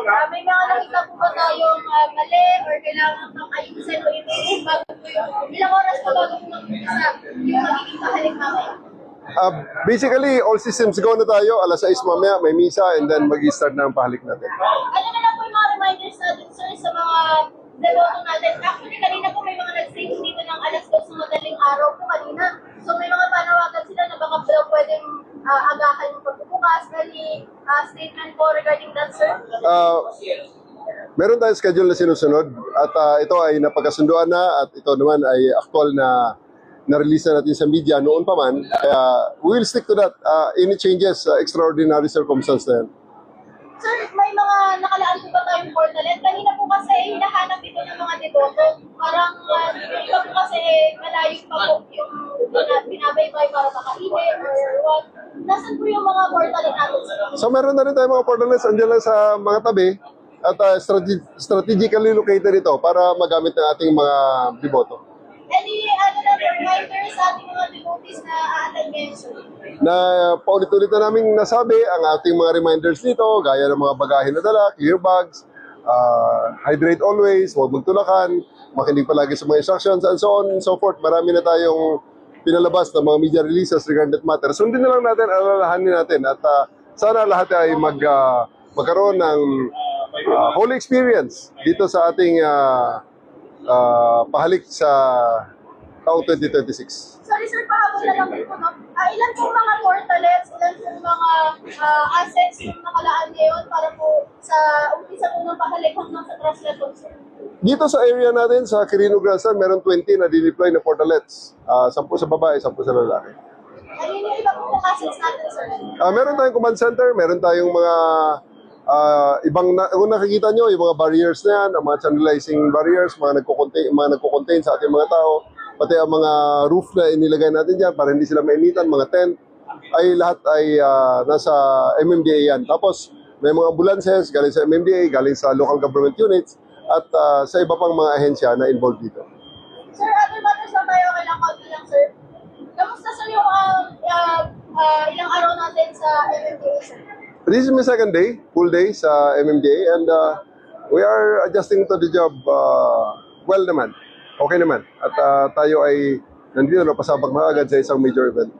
May mga nakita po ba tayong mali or kailangan pang ayusin o i-improve bago po yung ilang oras pa bago po mag-umpisa yung magiging kahalik mamaya? Basically, all systems go na tayo. Alas 6 mamaya, may misa, and then mag-i-start na ang pahalik natin. Ano na lang po yung mga reminders natin, sir, sa mga deboto natin? Actually, kanina po may mga nag-stream dito ng alas 2 sa madaling araw po kanina. So may mga panawagan sila na baka daw pwedeng agahan yung pagbubukas. Any statement po regarding that, sir? Meron tayong schedule na sinusunod at ito ay napagkasunduan na at ito naman ay actual na release na natin sa media noon pa man. Kaya we will stick to that. Any changes, extraordinary circumstance na yan. Sir, may mga nakalaan po ba tayong portalet? Kanina po kasi hinahanap ito ng mga deboto. Parang iba po kasi malayo pa po yung binabaybay para makainit or what. Nasaan po yung mga portalet natin? So meron na rin tayong mga portals, andyan lang sa mga tabi at strategically located ito para magamit ng ating mga deboto. Any reminders sa ating mga devotees na a-attend ngayon, sir? Na paulit-ulit na naming nasabi ang ating mga reminders dito, gaya ng mga bagahe na dala, clear bags, hydrate always, huwag magtulakan, makinig palagi sa mga instructions, and so on and so forth. Marami na tayong pinalabas ng mga media releases regarding that matter. Sundin na lang natin, alalahanin natin, at sana lahat ay magkaroon ng holy experience dito sa ating pahalik sa taong 2026. Sorry, sir, pahabol na lang po, no? Ilan po mga portalets, ilan po mga assets yung nakalaan ngayon para po sa umpisa po ng pahalik hanggang sa translator, sir? Dito sa area natin, sa Quirino Grandstand, meron 20 na dineploy na portalets. 10 sa babae, 10 sa lalaki. Ano yung iba po assets natin, sir? Meron tayong command center, meron tayong mga kung nakikita nyo, yung mga barriers na yan, ang mga channelizing barriers, mga nagko-contain sa ating mga tao, pati ang mga roof na inilagay natin dyan para hindi sila mainitan, mga tent, ay lahat ay nasa MMDA yan. Tapos, may mga ambulances galing sa MMDA, galing sa local government units, at sa iba pang mga ahensya na involved dito. Sir, other matters na tayo, kailang kaunti lang, sir. Kamusta, sir, yung ilang araw natin sa MMDA, sir? This is my second day, full day sa MMDA, and we are adjusting to the job well naman. Okay naman. At tayo ay nandito na pasabak na agad sa isang major event.